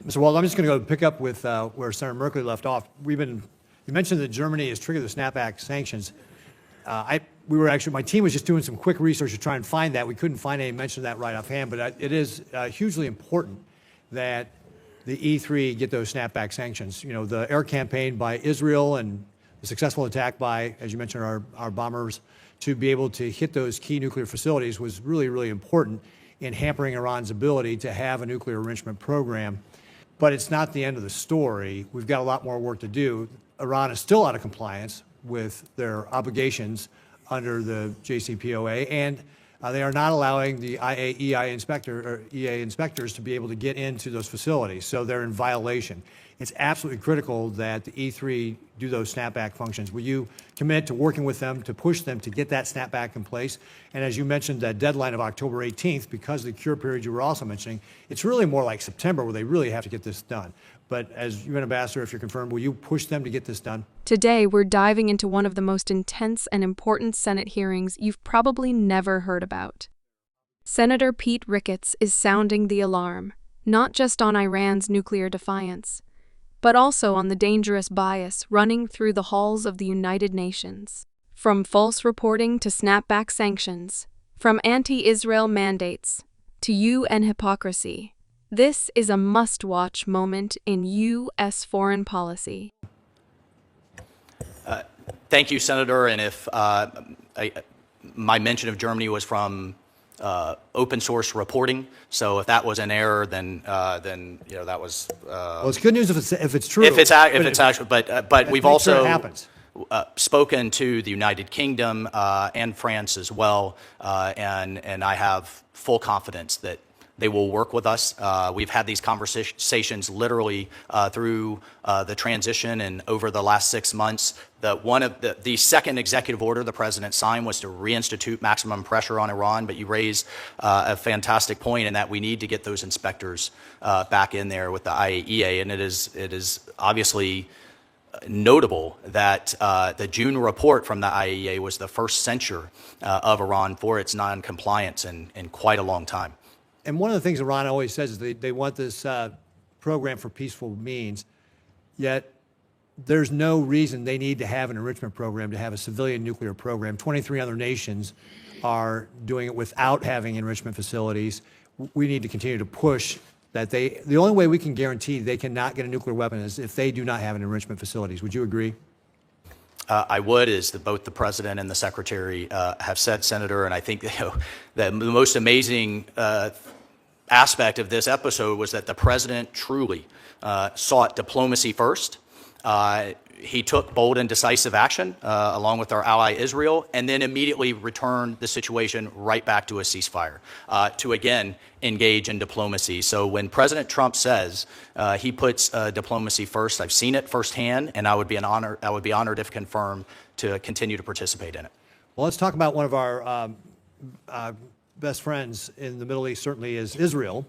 Mr. Waltz, I'm just going to go pick up with where Senator Merkley left off. You mentioned that Germany has triggered the snapback sanctions. My team was just doing some quick research to try and find that. We couldn't find any mention of that right offhand, but it is hugely important that the E3 get those snapback sanctions. You know, the air campaign by Israel and the successful attack by, as you mentioned, our bombers to be able to hit those key nuclear facilities was really, really important in hampering Iran's ability to have a nuclear enrichment program. But it's not the end of the story. We've got a lot more work to do. Iran is still out of compliance with their obligations under the JCPOA, and they are not allowing the EA inspectors to be able to get into those facilities, so they're in violation. It's absolutely critical that the E3 do those snapback functions. Will you commit to working with them to push them to get that snapback in place? And as you mentioned, that deadline of October 18th, because of the cure period you were also mentioning, it's really more like September where they really have to get this done. But as UN Ambassador, if you're confirmed, will you push them to get this done? Today, we're diving into one of the most intense and important Senate hearings you've probably never heard about. Senator Pete Ricketts is sounding the alarm, not just on Iran's nuclear defiance, but also on the dangerous bias running through the halls of the United Nations. From false reporting to snapback sanctions, from anti-Israel mandates to UN hypocrisy, this is a must-watch moment in U.S. foreign policy. Thank you, Senator. And if my mention of Germany was from open source reporting, so if that was an error, then you know that was. Well, it's good news if it's true. If it's actually, but we've also happens. Spoken to the United Kingdom and France as well, and I have full confidence that they will work with us. We've had these conversations literally through the transition and over the last 6 months. The second executive order the president signed was to reinstitute maximum pressure on Iran, but you raise a fantastic point in that we need to get those inspectors back in there with the IAEA, and it is obviously notable that the June report from the IAEA was the first censure of Iran for its non-compliance in quite a long time. And one of the things Iran always says is they want this program for peaceful means, yet there's no reason they need to have an enrichment program to have a civilian nuclear program. 23 other nations are doing it without having enrichment facilities. We need to continue to push that the only way we can guarantee they cannot get a nuclear weapon is if they do not have an enrichment facilities. Would you agree? I would, as both the president and the secretary have said, Senator, and I think the most amazing aspect of this episode was that the president truly sought diplomacy first. He took bold and decisive action along with our ally Israel, and then immediately returned the situation right back to a ceasefire to again engage in diplomacy. So when President Trump says he puts diplomacy first, I've seen it firsthand, and I would be honored if confirmed to continue to participate in it. Well, let's talk about one of our best friends in the Middle East. Certainly is Israel.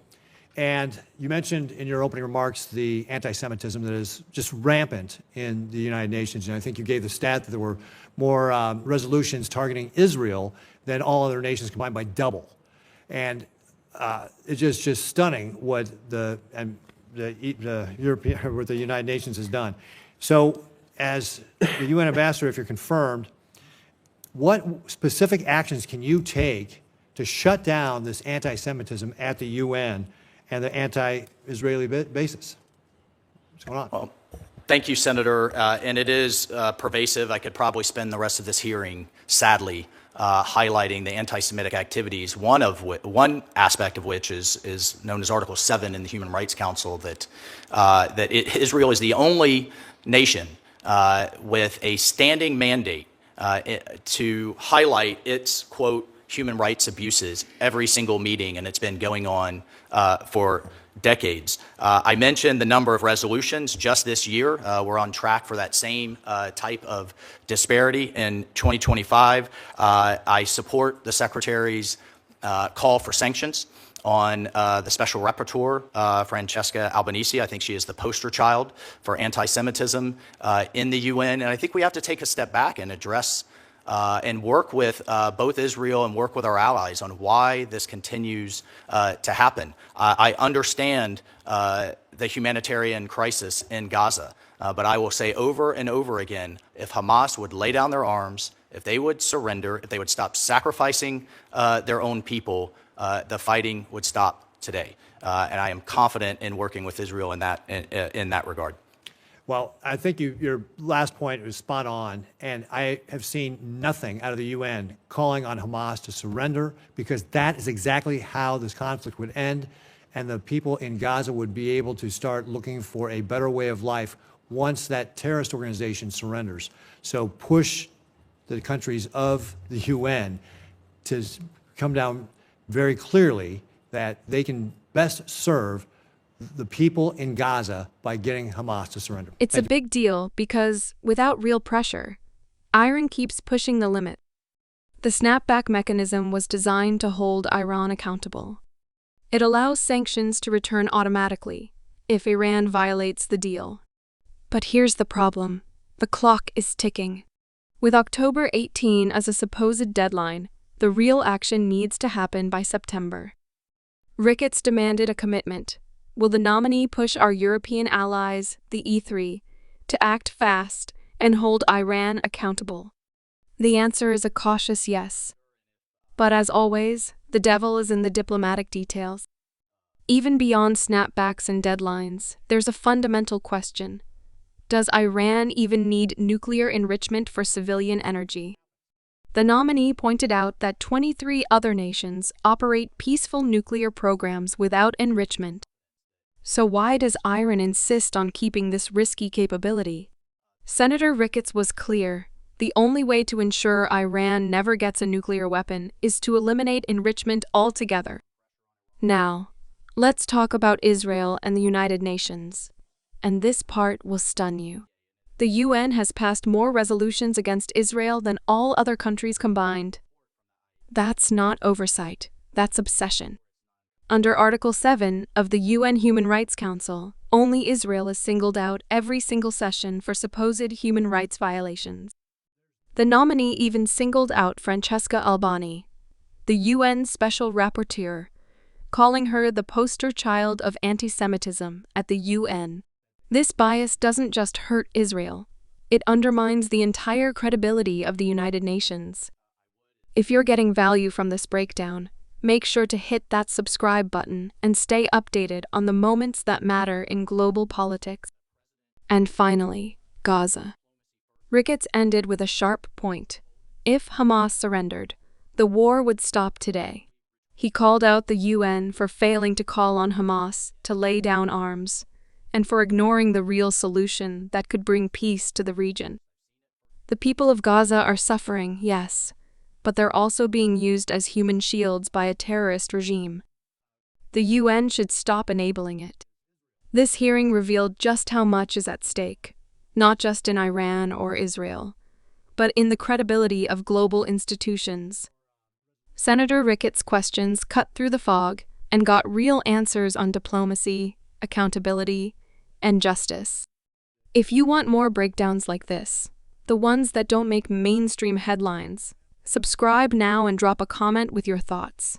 And you mentioned in your opening remarks the anti-Semitism that is just rampant in the United Nations. And I think you gave the stat that there were more resolutions targeting Israel than all other nations combined by double. And it's just stunning what the United Nations has done. So as the UN ambassador, if you're confirmed, what specific actions can you take to shut down this anti-Semitism at the UN and the anti-Israeli basis? What's going on? Well, thank you, Senator. And it is pervasive. I could probably spend the rest of this hearing, sadly, highlighting the anti-Semitic activities. One aspect of which is known as Article 7 in the Human Rights Council, that Israel is the only nation with a standing mandate to highlight its, quote, human rights abuses every single meeting, and it's been going on for decades. I mentioned the number of resolutions just this year. We're on track for that same type of disparity in 2025. I support the Secretary's call for sanctions on the Special Rapporteur, Francesca Albanese. I think she is the poster child for anti-Semitism in the UN, and I think we have to take a step back and address and work with both Israel and work with our allies on why this continues to happen. I understand the humanitarian crisis in Gaza, but I will say over and over again, if Hamas would lay down their arms, if they would surrender, if they would stop sacrificing their own people, the fighting would stop today. And I am confident in working with Israel in that regard. Well, I think your last point was spot on, and I have seen nothing out of the UN calling on Hamas to surrender, because that is exactly how this conflict would end, and the people in Gaza would be able to start looking for a better way of life once that terrorist organization surrenders. So push the countries of the UN to come down very clearly that they can best serve the people in Gaza by getting Hamas to surrender. It's a big deal because, without real pressure, Iran keeps pushing the limit. The snapback mechanism was designed to hold Iran accountable. It allows sanctions to return automatically if Iran violates the deal. But here's the problem. The clock is ticking. With October 18 as a supposed deadline, the real action needs to happen by September. Ricketts demanded a commitment. Will the nominee push our European allies, the E3, to act fast and hold Iran accountable? The answer is a cautious yes. But as always, the devil is in the diplomatic details. Even beyond snapbacks and deadlines, there's a fundamental question. Does Iran even need nuclear enrichment for civilian energy? The nominee pointed out that 23 other nations operate peaceful nuclear programs without enrichment. So why does Iran insist on keeping this risky capability? Senator Ricketts was clear. The only way to ensure Iran never gets a nuclear weapon is to eliminate enrichment altogether. Now, let's talk about Israel and the United Nations. And this part will stun you. The UN has passed more resolutions against Israel than all other countries combined. That's not oversight, that's obsession. Under Article 7 of the UN Human Rights Council, only Israel is singled out every single session for supposed human rights violations. The nominee even singled out Francesca Albani, the UN Special Rapporteur, calling her the poster child of antisemitism at the UN. This bias doesn't just hurt Israel, it undermines the entire credibility of the United Nations. If you're getting value from this breakdown, make sure to hit that subscribe button and stay updated on the moments that matter in global politics. And finally, Gaza. Ricketts ended with a sharp point. If Hamas surrendered, the war would stop today. He called out the UN for failing to call on Hamas to lay down arms, and for ignoring the real solution that could bring peace to the region. The people of Gaza are suffering, yes, but they're also being used as human shields by a terrorist regime. The UN should stop enabling it. This hearing revealed just how much is at stake, not just in Iran or Israel, but in the credibility of global institutions. Senator Ricketts' questions cut through the fog and got real answers on diplomacy, accountability, and justice. If you want more breakdowns like this, the ones that don't make mainstream headlines, subscribe now and drop a comment with your thoughts.